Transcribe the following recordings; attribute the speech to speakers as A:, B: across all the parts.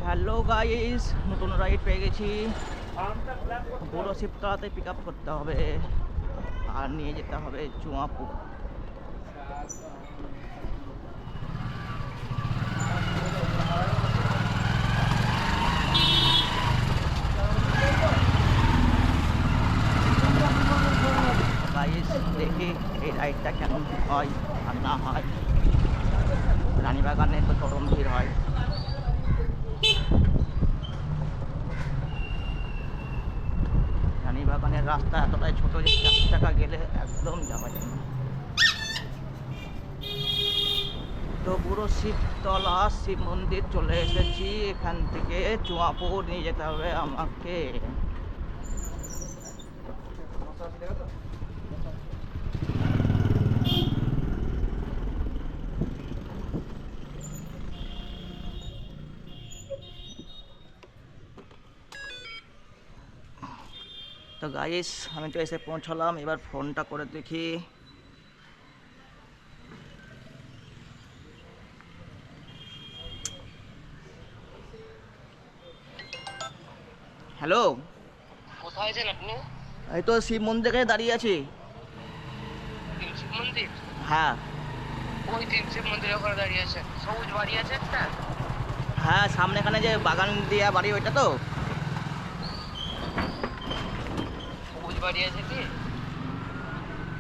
A: Hello guys, নতুন ride পেয়ে গেছি। বড় শিবতলাতে পিক আপ করতে হবে আর নিয়ে যেতে হবে চুয়াপুর। গাইস দেখি এই রাইডটা কেমন হয় আর না হয়। রানীবাগানে তো চরম ভিড় হয়। রানীবাগানের রাস্তা এতটাই ছোট যে 4 চাকা গেলে একদম যাওয়া যায় না। তো পুরো শিবতলা শিব মন্দির চলে এসেছি। এখান থেকে চুয়াপুর নিয়ে যেতে হবে আমাকে। তো গাইস আমি তো এসে পৌঁছলাম, এবার ফোনটা করে দেখি। হ্যালো,
B: কোথায় আছেন আপনি?
A: এই তো শিব মন্দিরে দাঁড়িয়ে আছি।
B: শিব মন্দির?
A: হ্যাঁ
B: ওই শিব মন্দিরের ওখানে দাঁড়িয়ে আছেন। সবুজ বাড়ি আছে একটা?
A: হ্যাঁ, সামনে এখানে যে বাগান দিয়া বাড়ি ওইটা তো।
B: সবুজ বাড়ি আছে কি?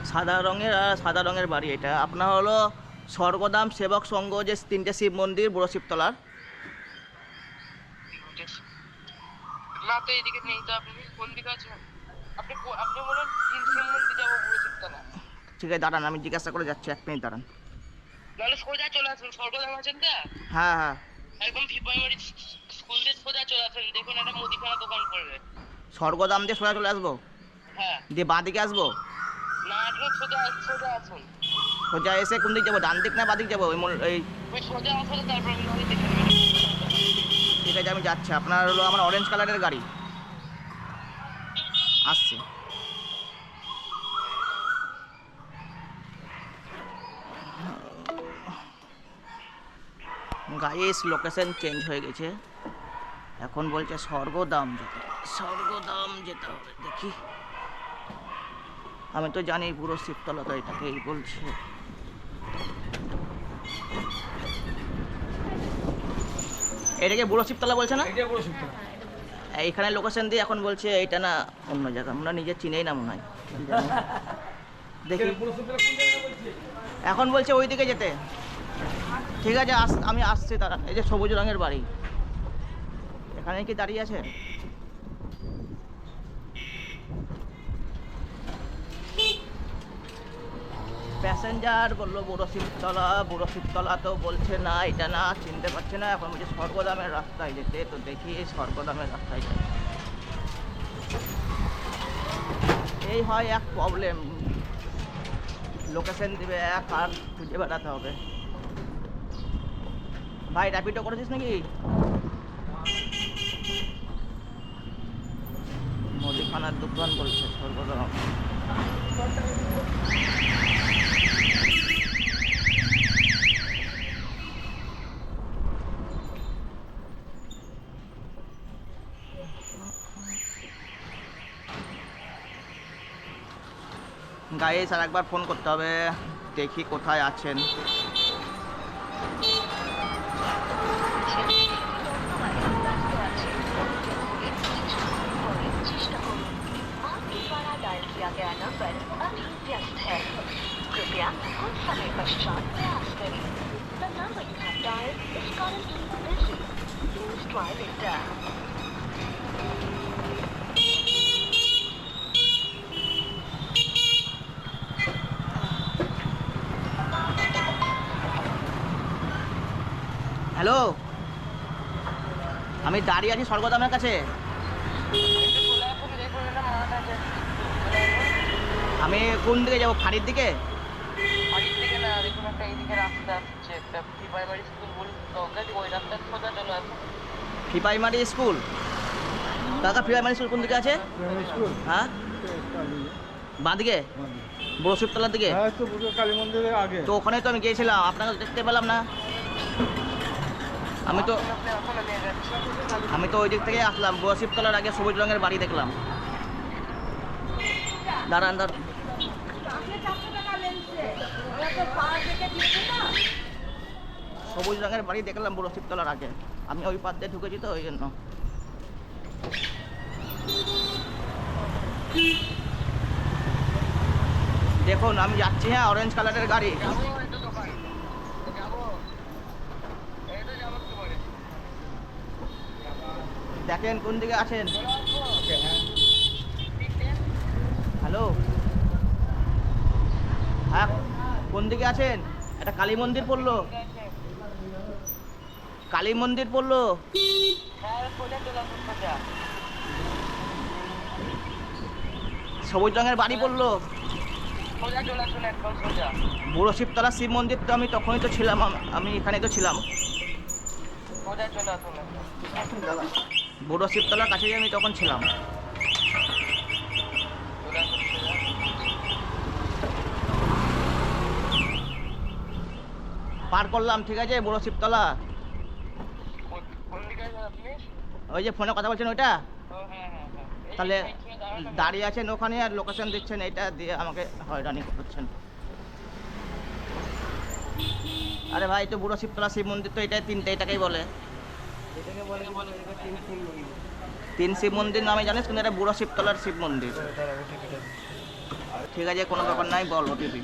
A: সাদা রঙের, আর সাদা রঙের বাড়ি এটা। আপনার হলো স্বর্গধাম সেবক সংঘ, যে 3টে শিব মন্দির বড় শিবতলার।
B: না তো এদিকে নেই তো। আপনি কোন দিকে আছেন? আপনি আপনি বলুন শিব মন্দির যাবো পুরো শিবতলা।
A: ঠিক আছে দাঁড়ান, আমি জিজ্ঞাসা করে যাচ্ছি, 1 মিনিট দাঁড়ান।
B: নাহলে সোজা চলে আসুন। স্বর্গধাম আছেন তো?
A: হ্যাঁ হ্যাঁ,
B: একদম ফিপাইমারি স্কুল দিয়ে সোজা চলে আসুন। দেখুন একটা মুদিখানা দোকান পড়বে।
A: স্বর্গধাম দিয়ে সোজা চলে আসবো,
B: হ্যাঁ।
A: দিয়ে বাঁ দিকে আসবো?
B: না আসলে সোজা সোজা আসুন।
A: সোজা এসে কোন দিক যাবো, ডান দিক না বাঁ দিক যাবো? এই
B: ওই সোজা আসলে তারপর আমি দেখে নেবেন।
A: ঠিক আছে, আমি যাচ্ছি। আপনার হলো আমার অরেঞ্জ কালারের গাড়ি আসছে। গাইস লোকেশন চেঞ্জ হয়ে গেছে, এখন বলছে স্বর্গধাম যেতে হবে। স্বর্গধাম যেতে হবে, দেখি। আমি তো জানি পুরো শিবতলা তো এটাকেই বলছে। এটাকে বুড়ো শিবতলা বলছে না? এইখানে লোকেশন দিয়ে এখন বলছে এইটা না অন্য জায়গা। আমরা নিজে চিনেই না মনে হয়। দেখি, এখন বলছে ওই দিকে যেতে। ঠিক আছে, আমি আসছি। তারা এই যে সবুজ রঙের বাড়ি, এখানে কি দাঁড়িয়ে আছে? প্যাসেঞ্জার বললো বুড়ো শিবতলা। বুড়ো শিবতলা তো বলছে না, এটা না, চিনতে পারছে না। এখন বলছে স্বর্গধামের রাস্তায় যেতে। তো দেখি স্বর্গধামের রাস্তায় যাই। এই হয় এক প্রবলেম, লোকেশন দিবে এক আর খুঁজে বেড়াতে হবে। ভাই র্যাপিডো করেছিস নাকি? মুদিখানার দোকান বলছে স্বর্গধাম। গাইস আর একবার ফোন করতে হবে, দেখি কোথায় আছেন।
C: किया गया नंबर अभी व्यस्त है। कृपया कुछ समय पश्चात प्रयास करें। The number you have dialed is currently busy. Please try later.
A: Hello, আমি দাঁড়িয়ে আছি স্বর্গধামের কাছে। আমি কোন দিকে যাবো, ফাঁড়ির দিকে?
B: বাড়ির দিকে না, দেখুন একটা এইদিকে রাস্তা আসছে, একটা প্রাইমারি স্কুল বলুন তো, ওই রাস্তার সোজা চলে আসুন।
A: Primary school? কাকা প্রাইমারি স্কুল কোন দিকে আছে? হ্যাঁ, বাঁ দিকে, বড় শিবতলার দিকে।
D: হ্যাঁ, তো কালী মন্দিরের আগে।
A: তো ওখানে তো আমি গিয়েছিলাম, আপনাকে দেখতে পেলাম না। আমি তো
B: আপনি এখন নিয়ে যাচ্ছি।
A: আমি তো ওই দিক থেকে আসলাম, গোয়াশিবতলার আগে সবুজ রঙের বাড়ি দেখলাম। দাঁড়ান দাঁড়ান, সবুজ রঙের বাড়ি দেখলাম বুড়োশিবতলার আগে। আমি ওই পাশ দিয়ে ঢুকেছি তো ওই জন্য। দেখুন আমি যাচ্ছি, হ্যাঁ, অরেঞ্জ কালারের গাড়ি।
B: যাবো এই তো দোকান। যাবো। এই তো যাবো একটু পরে।
A: দেখেন কোন দিকে আছেন।
B: চলে আসবো।
A: হ্যালো, হ্যাঁ, কোন দিকে আছেন? একটা কালী মন্দির পড়লো, কালী মন্দির পড়লো।
B: হ্যাঁ, সোজা চলে আসুন, সোজা।
A: সবুজ রঙের বাড়ি পড়লো।
B: সোজা চলে আসুন, একদম সোজা।
A: বুড়োশিবতলা শিব মন্দির তো আমি তখনই তো ছিলাম, আমি এখানে তো ছিলাম।
B: সোজা চলে আসুন একদম।
A: বুড়োশিবতলার কাছে আমি তখন ছিলাম।
B: চলে আসুন সোজা।
A: পার করলাম, ঠিক আছে, বুড়োশিবতলা।
B: কোন দিকে আছেন আপনি?
A: ওই যে ফোনে কথা বলছেন ওইটা,
B: ও হ্যাঁ হ্যাঁ হ্যাঁ। এই
A: তাহলে
B: সাইড থেকে দাঁড়ান।
A: দাঁড়িয়ে আছেন ওখানে আর লোকেশন দিচ্ছেন, এটা দিয়ে আমাকে হয়রানি করছেন। আরে ভাই, তো বুড়োশিবতলা শিব মন্দির তো এটাই, তিনটে এটাকেই বলে।
B: এটাকে বলে তিন তিন মিনিট।
A: তিন শিব মন্দির নামে জানিস, কিন্তু এটা বুড়োশিবতলার শিব মন্দির। ঠিক আছে, কোনো ব্যাপার নাই, বল ওটিপি।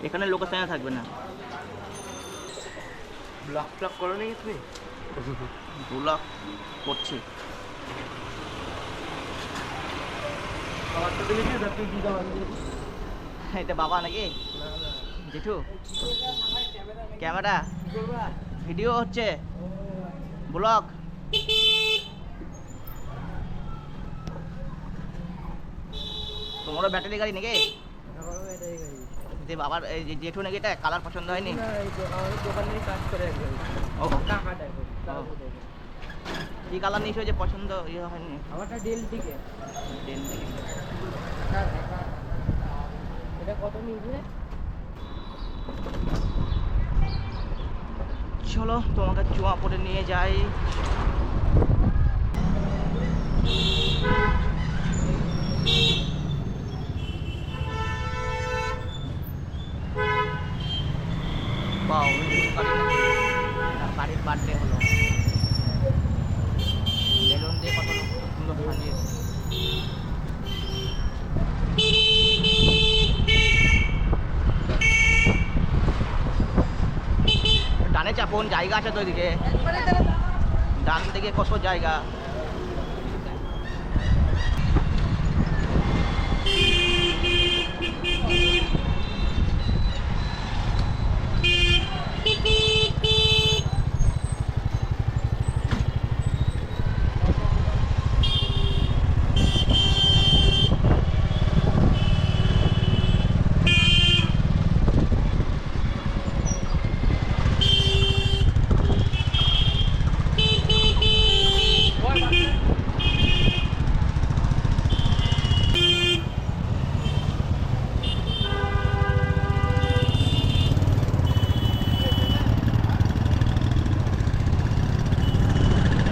A: এখানে লোকেশনে থাকবে না।
B: ব্লক ফ্লক করো নি তুমি?
A: ব্লক করছি। এটা বাবা নাকি জেঠু? ক্যামেরা ভিডিও হচ্ছে, ব্লগ। তোমারও ব্যাটারি গাড়ি নাকি? যে বাবার এই যে জেঠু নাকি, এটা কালার পছন্দ হয়নি? ও কি কালার নিয়েছো যে পছন্দ ইয়ে হয়নি?
D: আমারটা ডেল দিকে
A: ডেন দেখি।
D: এটা কত নিবে?
A: চলো তোমাকে চুয়া পরে নিয়ে যাই। বাহ, বাড়ির বার্থডে হলো, বেলুন দিয়ে কত সুন্দর সাজিয়েছে। ডানে চাপুন, জায়গা আছে তো ওইদিকে, ডান দিকে কত জায়গা।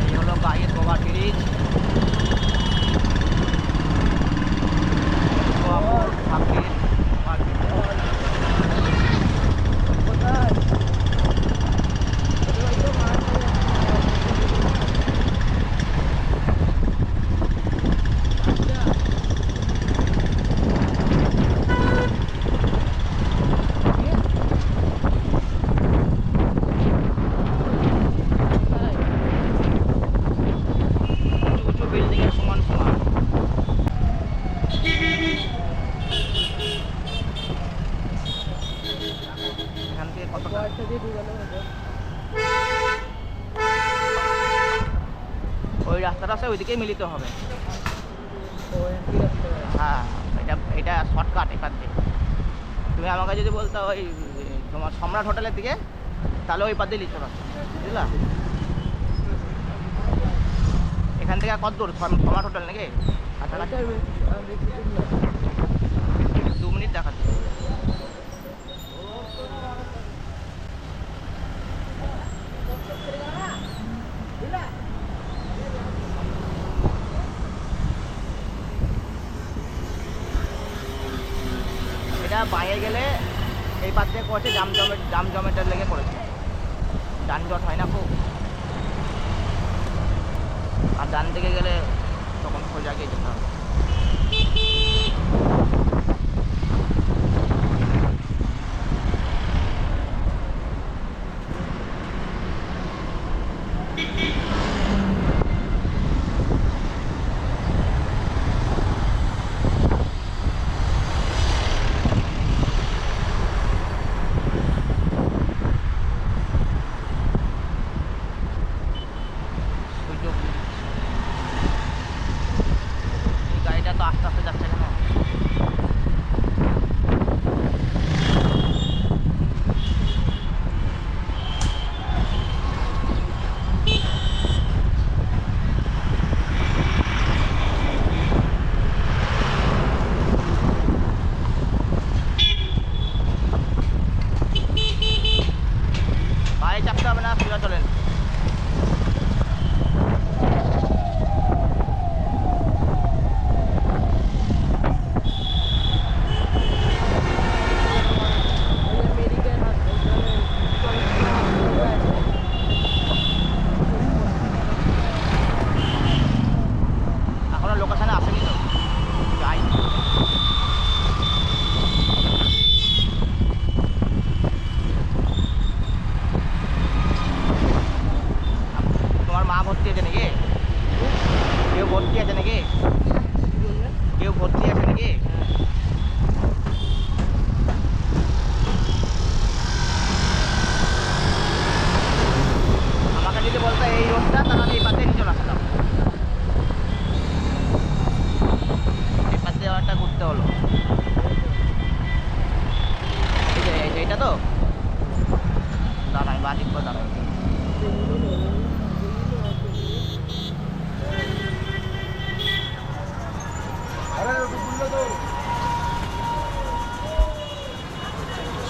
A: এই হলো গায়ের গোবা ব্রিজ, গোয়াপুর ঠাকুর উঁচু বিল্ডিংয়ের সমান সমান। এখান থেকে কতটা
D: বয়সটা দিয়ে ঢুকানো হবে।
A: ওই রাস্তাটা আছে, ওইদিকেই মিলিত হবে।
D: ও একই রাস্তা।
A: হ্যাঁ, এটা শর্টকাট এখান থেকে। তুমি আমাকে যদি বলতো ওই তোমার সম্রাট হোটেলের দিকে, তাহলে ওই পা দিয়ে লিচু রাস্তা, বুঝলা? এখান থেকে আর কত দূর সম্রাট হোটেল নাকি? কাছাকাছি
D: বেশি দূর না।
A: 2 মিনিট দেখাচ্ছে। এটা বাইরে গেলে এই পাশ থেকে করেছে জাম জমেটার লেগে করেছে, যানজট হয় না খুব। আর ডান দিকে গেলে তখন সোজা গিয়ে যেতে হবে। সুযোগ এই গাড়িটা তো আস্তে আস্তে যাচ্ছে কেন? বাইরে চাপতে হবে না, সোজা চলেন।
D: মেডিকেল
A: এখনো লোকেশনে আসেনি তো, যাই। তোমার মা ভর্তি আছে নাকি? কেউ ভর্তি আছে নাকি? কেউ ভর্তি আছে নাকি? আমাকে যদি বলতো এই রোডটা, তাহলে আমি এই পাশে নিয়ে চলে আসতাম। এই পাশে যাওয়াটা ঘুরতে হলো। এইটা তো দাঁড়াই, বাদিক করে দাঁড়াই।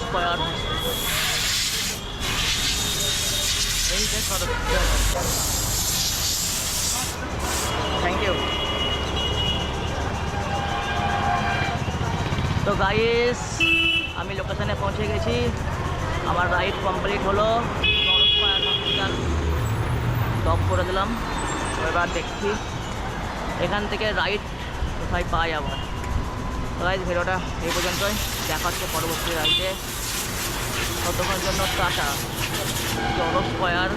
A: Square thank you. তো গাইস, আমি লোকেশনে পৌঁছে গেছি। আমার রাইড কমপ্লিট হলো। স্কয়ার হসপিটাল ড্রপ করে দিলাম। এবার দেখছি এখান থেকে রাইড কোথায় পাই আবার। গাইস, ভিডিওটা এই পর্যন্তই, দেখা হচ্ছে পরবর্তী রাইডে। ততক্ষণের জন্য টাটা। স্কয়ার